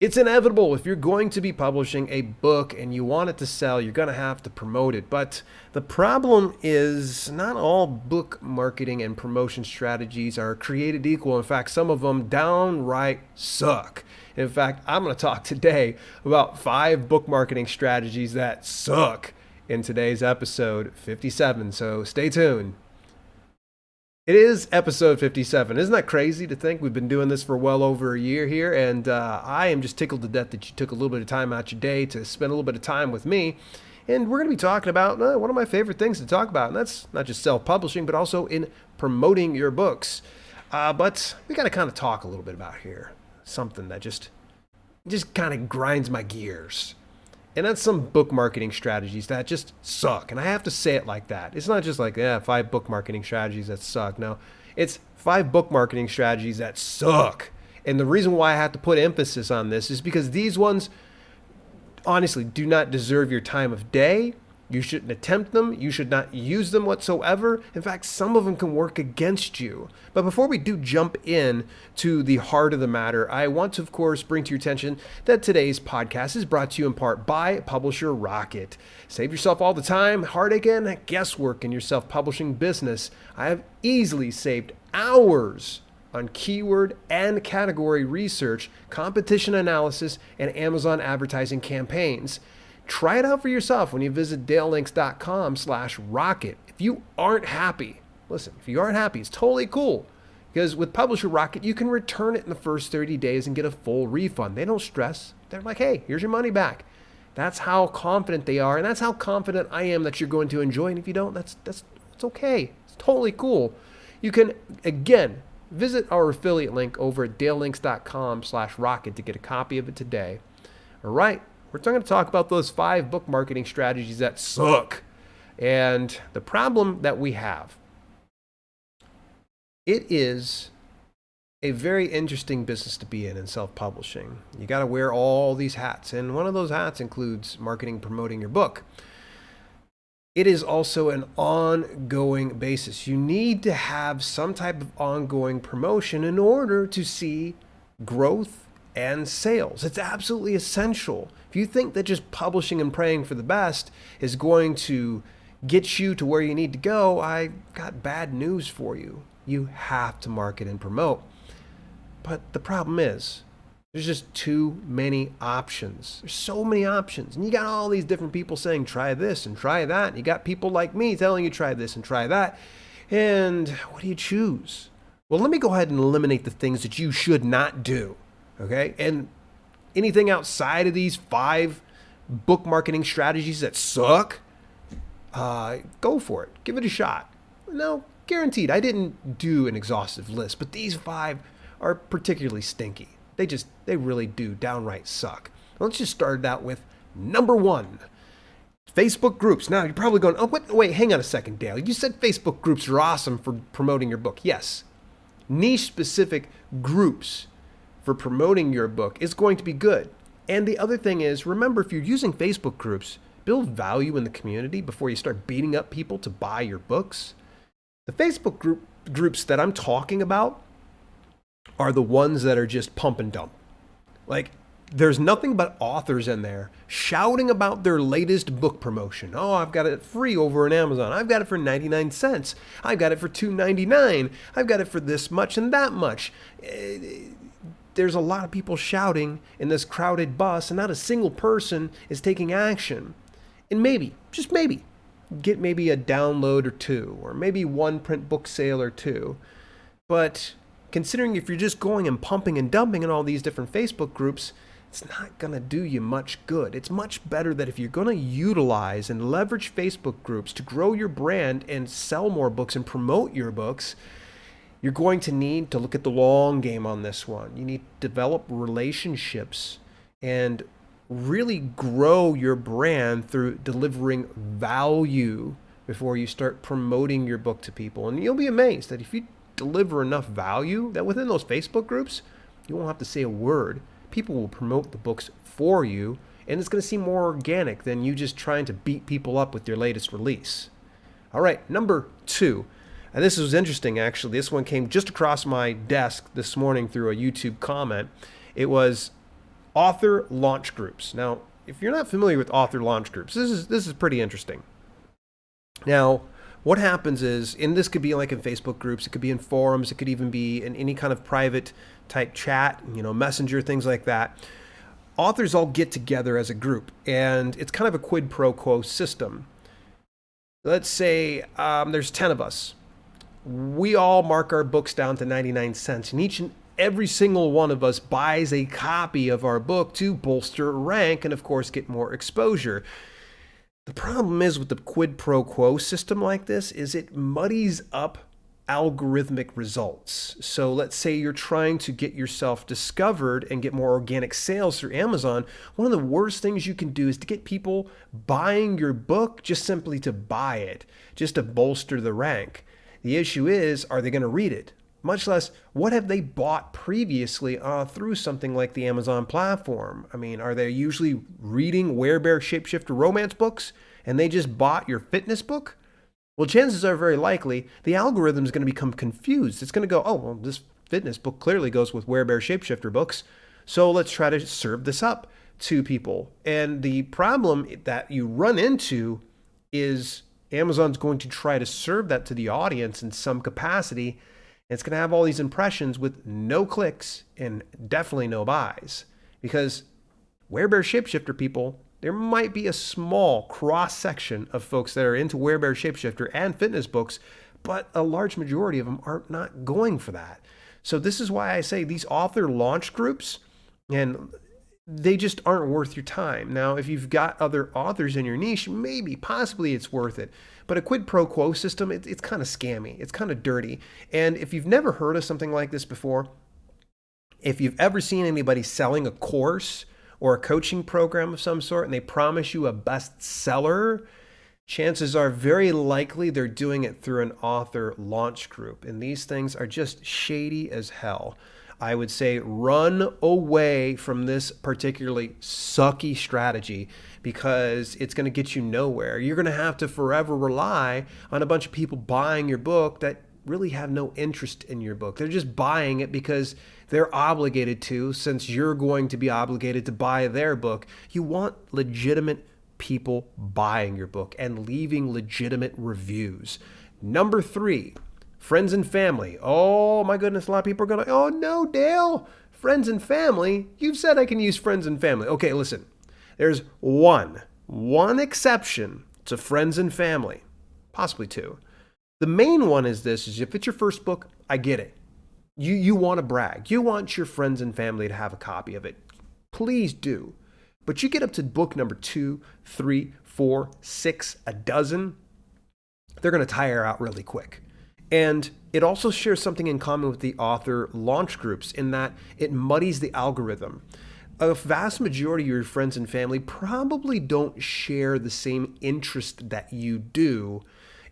It's inevitable. If you're going to be publishing a book and you want it to sell, you're going to have to promote it. But the problem is not all book marketing and promotion strategies are created equal. In fact, some of them downright suck. In fact, I'm going to talk today about 5 book marketing strategies that suck in today's episode 57. So stay tuned. It is episode 57. Isn't that crazy to think we've been doing this for well over a year here? And I am just tickled to death that you took a little bit of time out your day to spend a little bit of time with me. And we're going to be talking about one of my favorite things to talk about, and that's not just self-publishing, but also in promoting your books. But we got to kind of talk a little bit about here. Something that just kind of grinds my gears. And that's some book marketing strategies that just suck. And I have to say it like that. It's not just like, 5 book marketing strategies that suck. No, it's 5 book marketing strategies that suck. And the reason why I have to put emphasis on this is because these ones, honestly, do not deserve your time of day. You shouldn't attempt them. You should not use them whatsoever. In fact, some of them can work against you. But before we do jump in to the heart of the matter, I want to, of course, bring to your attention that today's podcast is brought to you in part by Publisher Rocket. Save yourself all the time, heartache, and guesswork in your self-publishing business. I have easily saved hours on keyword and category research, competition analysis, and Amazon advertising campaigns. Try it out for yourself when you visit dalelinks.com/rocket. If you aren't happy, listen, if you aren't happy, it's totally cool. Because with Publisher Rocket, you can return it in the first 30 days and get a full refund. They don't stress. They're like, hey, here's your money back. That's how confident they are, and that's how confident I am that you're going to enjoy it. And if you don't, that's it's okay. It's totally cool. You can, again, visit our affiliate link over at dalelinks.com/rocket to get a copy of it today. All right. We're going to talk about those 5 book marketing strategies that suck. And the problem that we have, it is a very interesting business to be in self-publishing. You got to wear all these hats. And one of those hats includes marketing, promoting your book. It is also an ongoing basis. You need to have some type of ongoing promotion in order to see growth and sales. It's absolutely essential. If you think that just publishing and praying for the best is going to get you to where you need to go, I got bad news for you. You have to market and promote. But the problem is, there's just too many options. There's so many options. And you got all these different people saying, try this and try that. And you got people like me telling you, try this and try that. And what do you choose? Well, let me go ahead and eliminate the things that you should not do. Okay? And anything outside of these 5 book marketing strategies that suck, go for it. Give it a shot. No, guaranteed. I didn't do an exhaustive list, but these 5 are particularly stinky. They really do downright suck. Let's just start out with number 1. Facebook groups. Now, you're probably going, wait, hang on a second, Dale. You said Facebook groups are awesome for promoting your book. Yes. Niche-specific groups for promoting your book is going to be good. And the other thing is, remember, if you're using Facebook groups, build value in the community before you start beating up people to buy your books. The Facebook groups that I'm talking about are the ones that are just pump and dump. Like, there's nothing but authors in there shouting about their latest book promotion. Oh, I've got it free over on Amazon. I've got it for 99 cents. I've got it for $2.99. I've got it for this much and that much. There's a lot of people shouting in this crowded bus, and not a single person is taking action. And maybe, just maybe, get maybe a download or 2, or maybe 1 print book sale or 2. But considering if you're just going and pumping and dumping in all these different Facebook groups, it's not going to do you much good. It's much better that if you're going to utilize and leverage Facebook groups to grow your brand and sell more books and promote your books, you're going to need to look at the long game on this one. You need to develop relationships and really grow your brand through delivering value before you start promoting your book to people. And you'll be amazed that if you deliver enough value, that within those Facebook groups, you won't have to say a word. People will promote the books for you, and it's going to seem more organic than you just trying to beat people up with your latest release. All right, number 2. And this was interesting, actually. This one came just across my desk this morning through a YouTube comment. It was Author launch groups. Now, if you're not familiar with author launch groups, this is pretty interesting. Now, what happens is, and this could be like in Facebook groups, it could be in forums, it could even be in any kind of private type chat, messenger, things like that. Authors all get together as a group, and it's kind of a quid pro quo system. Let's say there's 10 of us. We all mark our books down to 99 cents, and each and every single one of us buys a copy of our book to bolster rank and, of course, get more exposure. The problem is with the quid pro quo system like this is it muddies up algorithmic results. So let's say you're trying to get yourself discovered and get more organic sales through Amazon. One of the worst things you can do is to get people buying your book just simply to buy it, just to bolster the rank. The issue is, are they going to read it? Much less, what have they bought previously through something like the Amazon platform? I mean, are they usually reading Werebear Shapeshifter romance books and they just bought your fitness book? Well, chances are very likely the algorithm is going to become confused. It's going to go, oh, well, this fitness book clearly goes with Werebear Shapeshifter books, so let's try to serve this up to people. And the problem that you run into is Amazon's going to try to serve that to the audience in some capacity. It's going to have all these impressions with no clicks and definitely no buys. Because Werebear Shapeshifter people, there might be a small cross-section of folks that are into Werebear Shapeshifter and fitness books, but a large majority of them are not going for that. So this is why I say these author launch groups, and they just aren't worth your time. Now, if you've got other authors in your niche, maybe, possibly it's worth it. But a quid pro quo system, it's kind of scammy. It's kind of dirty. And if you've never heard of something like this before, if you've ever seen anybody selling a course or a coaching program of some sort and they promise you a bestseller, chances are very likely they're doing it through an author launch group. And these things are just shady as hell. I would say run away from this particularly sucky strategy because it's going to get you nowhere. You're going to have to forever rely on a bunch of people buying your book that really have no interest in your book. They're just buying it because they're obligated to, since you're going to be obligated to buy their book. You want legitimate people buying your book and leaving legitimate reviews. Number 3. Friends and family. Oh my goodness, a lot of people are going, oh no, Dale, friends and family? You've said I can use friends and family. Okay, listen, there's one exception to friends and family, possibly 2. The main one is this, is if it's your first book, I get it. You want to brag. You want your friends and family to have a copy of it. Please do. But you get up to book number 2, 3, 4, 6, a dozen, they're going to tire out really quick. And it also shares something in common with the author launch groups in that it muddies the algorithm. A vast majority of your friends and family probably don't share the same interest that you do,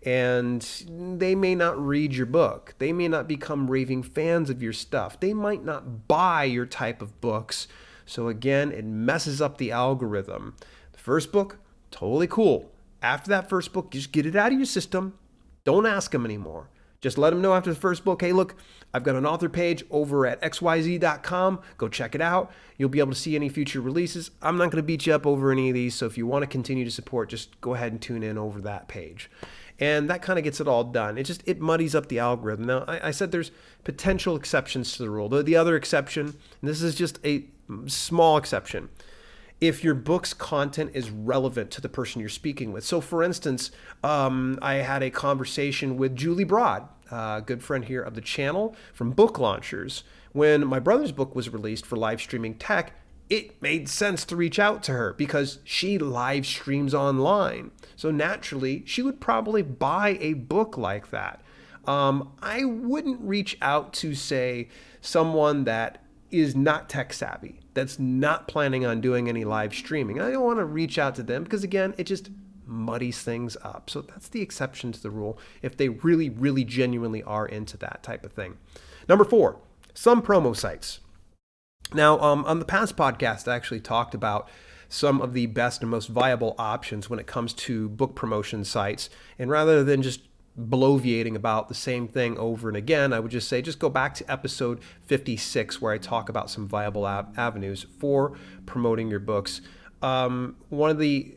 and they may not read your book. They may not become raving fans of your stuff. They might not buy your type of books. So again, it messes up the algorithm. The first book, totally cool. After that first book, just get it out of your system. Don't ask them anymore. Just let them know after the first book, hey, look, I've got an author page over at xyz.com. Go check it out. You'll be able to see any future releases. I'm not going to beat you up over any of these, so if you want to continue to support, just go ahead and tune in over that page. And that kind of gets it all done. It muddies up the algorithm. Now, I said there's potential exceptions to the rule. The other exception, and this is just a small exception, if your book's content is relevant to the person you're speaking with. So for instance, I had a conversation with Julie Broad, a good friend here of the channel from Book Launchers. When my brother's book was released for live streaming tech, it made sense to reach out to her because she live streams online. So naturally, she would probably buy a book like that. I wouldn't reach out to, say, someone that is not tech savvy, that's not planning on doing any live streaming. I don't want to reach out to them because, again, it just muddies things up. So that's the exception to the rule if they really, really genuinely are into that type of thing. Number 4, some promo sites. Now, on the past podcast, I actually talked about some of the best and most viable options when it comes to book promotion sites. And rather than just bloviating about the same thing over and again, I would just say, just go back to episode 56 where I talk about some viable avenues for promoting your books. One of the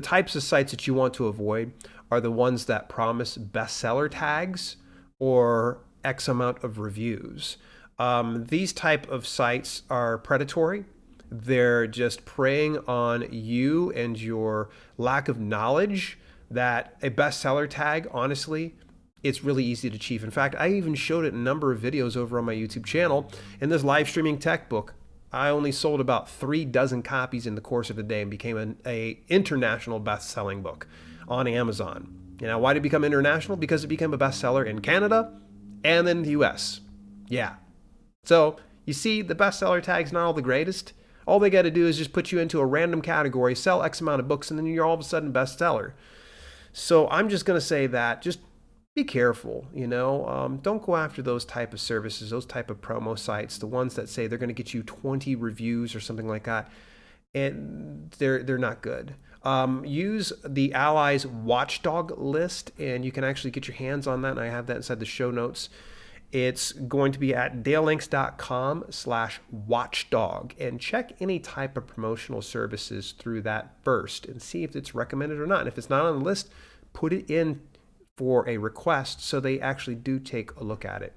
types of sites that you want to avoid are the ones that promise bestseller tags or X amount of reviews. These type of sites are predatory. They're just preying on you and your lack of knowledge. That a bestseller tag, honestly, it's really easy to achieve. In fact, I even showed it in a number of videos over on my YouTube channel. In this live streaming tech book, I only sold about 36 copies in the course of a day and became an international best-selling book on Amazon. You know, why did it become international? Because it became a bestseller in Canada and in the US. Yeah. So you see, the bestseller tag's not all the greatest. All they got to do is just put you into a random category, sell X amount of books, and then you're all of a sudden bestseller. So I'm just going to say that just be careful, you know, don't go after those type of services, those type of promo sites, the ones that say they're going to get you 20 reviews or something like that. And they're not good. Use the Allies watchdog list, and you can actually get your hands on that. And I have that inside the show notes. It's going to be at dalelinks.com/watchdog, and check any type of promotional services through that first and see if it's recommended or not. And if it's not on the list, put it in for a request so they actually do take a look at it.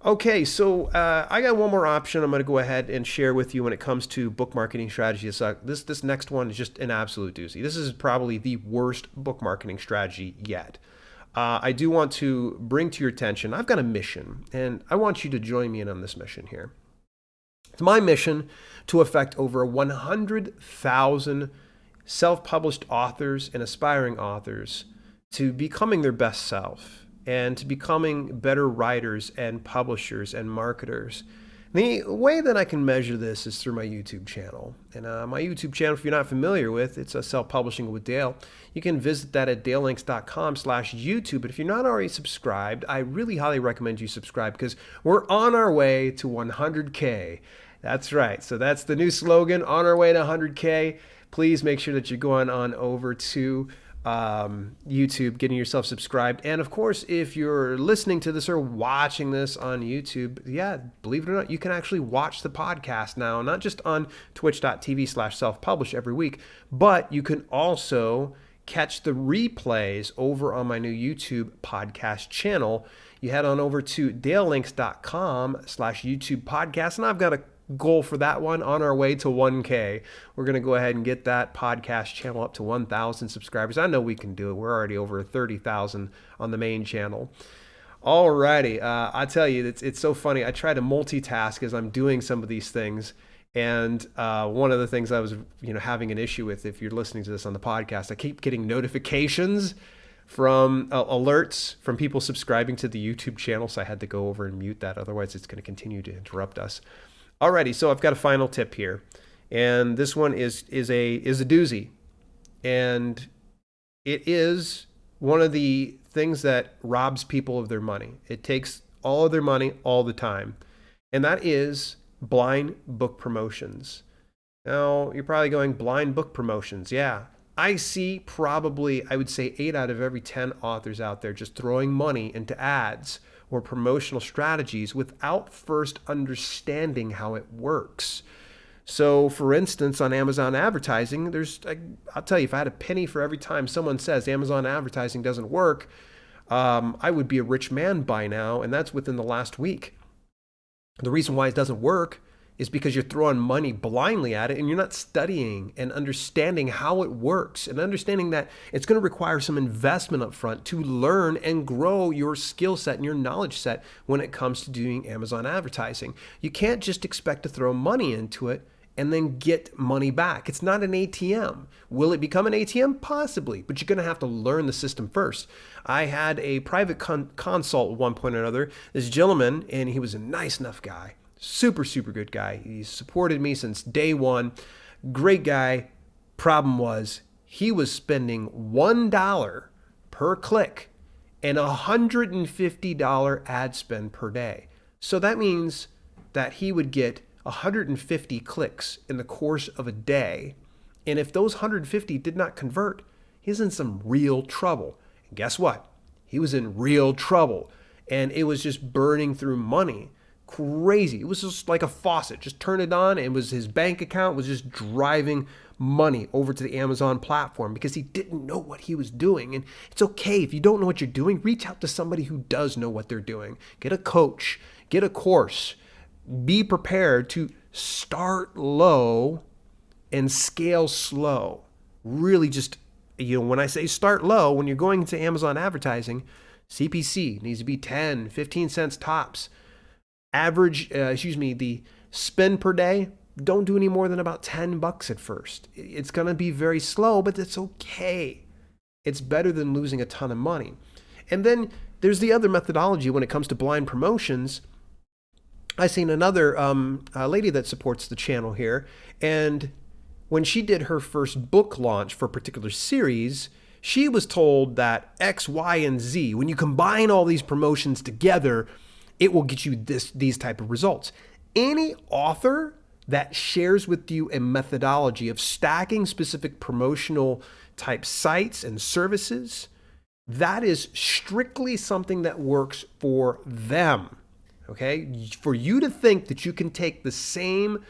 Okay, so I got one more option I'm going to go ahead and share with you when it comes to book marketing strategies. This next one is just an absolute doozy. This is probably the worst book marketing strategy yet. I do want to bring to your attention, I've got a mission, and I want you to join me in on this mission here. It's my mission to affect over 100,000 self-published authors and aspiring authors to becoming their best self and to becoming better writers and publishers and marketers. The way that I can measure this is through my YouTube channel. And my YouTube channel, if you're not familiar with, it's a Self-Publishing with Dale. You can visit that at dalelinks.com/YouTube. But if you're not already subscribed, I really highly recommend you subscribe because we're on our way to 100K. That's right. So that's the new slogan, on our way to 100K. Please make sure that you're going on over to YouTube, getting yourself subscribed. And of course, if you're listening to this or watching this on YouTube, yeah, believe it or not, you can actually watch the podcast now, not just on twitch.tv/self-publish every week, but you can also catch the replays over on my new YouTube podcast channel. You head on over to dalelinks.com/YouTube podcast, and I've got a goal for that one on our way to 1K. We're going to go ahead and get that podcast channel up to 1,000 subscribers. I know we can do it. We're already over 30,000 on the main channel. Alrighty, I tell you, it's so funny. I try to multitask as I'm doing some of these things. And one of the things I was having an issue with, if you're listening to this on the podcast, I keep getting notifications from alerts from people subscribing to the YouTube channel. So I had to go over and mute that. Otherwise, it's going to continue to interrupt us. Alrighty, so I've got a final tip here, and this one is a doozy, and it is one of the things that robs people of their money. It takes all of their money all the time, and that is blind book promotions. Now, you're probably going, blind book promotions. Yeah, I see probably, I would say 8 out of every 10 authors out there just throwing money into ads or promotional strategies without first understanding how it works. So for instance, on Amazon advertising, I'll tell you, if I had a penny for every time someone says Amazon advertising doesn't work, I would be a rich man by now, and that's within the last week. The reason why it doesn't work is because you're throwing money blindly at it and you're not studying and understanding how it works and understanding that it's going to require some investment up front to learn and grow your skill set and your knowledge set when it comes to doing Amazon advertising. You can't just expect to throw money into it and then get money back. It's not an ATM. Will it become an ATM? Possibly, but you're going to have to learn the system first. I had a private consult at one point or another, this gentleman, and he was a nice enough guy. Super, super good guy. He supported me since day one. Great guy. Problem was, he was spending $1 per click and $150 ad spend per day. So that means that he would get 150 clicks in the course of a day. And if those 150 did not convert, he's in some real trouble. And guess what? He was in real trouble, and it was just burning through money. Crazy. It was just like a faucet. Just turn it on, and it was his bank account was just driving money over to the Amazon platform because he didn't know what he was doing. And it's okay if you don't know what you're doing, reach out to somebody who does know what they're doing. Get a coach, get a course. Be prepared to start low and scale slow. Really just, when I say start low, when you're going into Amazon advertising, CPC needs to be 10, 15 cents tops. The spend per day, don't do any more than about $10 at first. It's going to be very slow, but it's okay. It's better than losing a ton of money. And then there's the other methodology when it comes to blind promotions. I seen another lady that supports the channel here, and when she did her first book launch for a particular series, she was told that X, Y, and Z, when you combine all these promotions together, it will get you these type of results. Any author that shares with you a methodology of stacking specific promotional type sites and services, that is strictly something that works for them. Okay? For you to think that you can take the same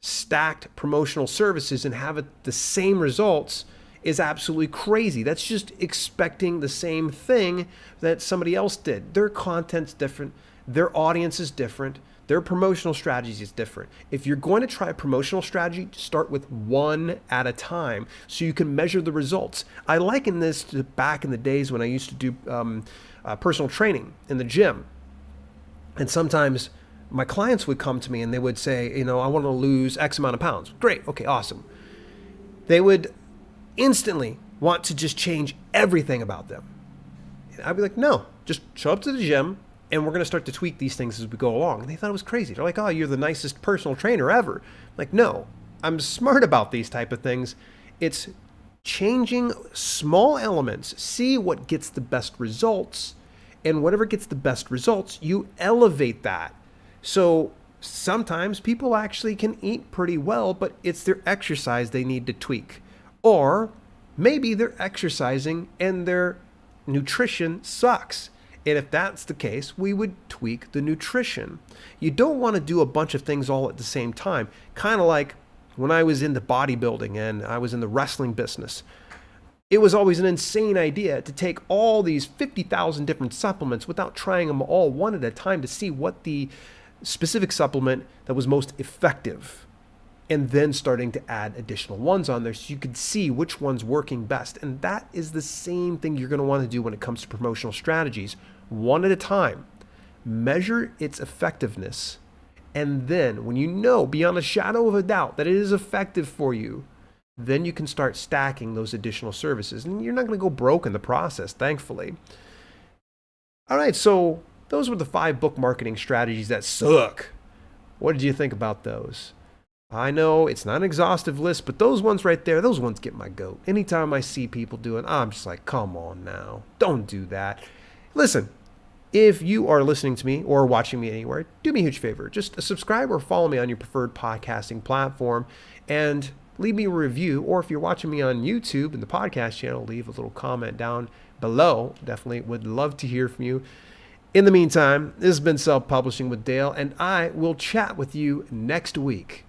stacked promotional services and have the same results is absolutely crazy. That's just expecting the same thing that somebody else did. Their content's different. Their audience is different. Their promotional strategy is different. If you're going to try a promotional strategy, start with one at a time so you can measure the results. I liken this to back in the days when I used to do personal training in the gym. And sometimes my clients would come to me and they would say, I want to lose X amount of pounds. Great. Okay, awesome. They would instantly want to just change everything about them. And I'd be like, no, just show up to the gym and we're going to start to tweak these things as we go along. And they thought it was crazy. They're like, oh, you're the nicest personal trainer ever. I'm like, no, I'm smart about these type of things. It's changing small elements, see what gets the best results, and whatever gets the best results, you elevate that. So sometimes people actually can eat pretty well, but it's their exercise they need to tweak. Or maybe they're exercising and their nutrition sucks. And if that's the case, we would tweak the nutrition. You don't want to do a bunch of things all at the same time. Kind of like when I was into bodybuilding and I was in the wrestling business. It was always an insane idea to take all these 50,000 different supplements without trying them all one at a time to see what the specific supplement that was most effective, and then starting to add additional ones on there so you could see which one's working best. And that is the same thing you're going to want to do when it comes to promotional strategies. One at a time. Measure its effectiveness. And then when you know beyond a shadow of a doubt that it is effective for you, then you can start stacking those additional services. And you're not going to go broke in the process, thankfully. All right, so those were the 5 book marketing strategies that suck. What did you think about those? I know it's not an exhaustive list, but those ones right there, those ones get my goat. Anytime I see people doing, I'm just like, come on now, don't do that. Listen, if you are listening to me or watching me anywhere, do me a huge favor. Just subscribe or follow me on your preferred podcasting platform and leave me a review. Or if you're watching me on YouTube and the podcast channel, leave a little comment down below. Definitely would love to hear from you. In the meantime, this has been Self-Publishing with Dale, and I will chat with you next week.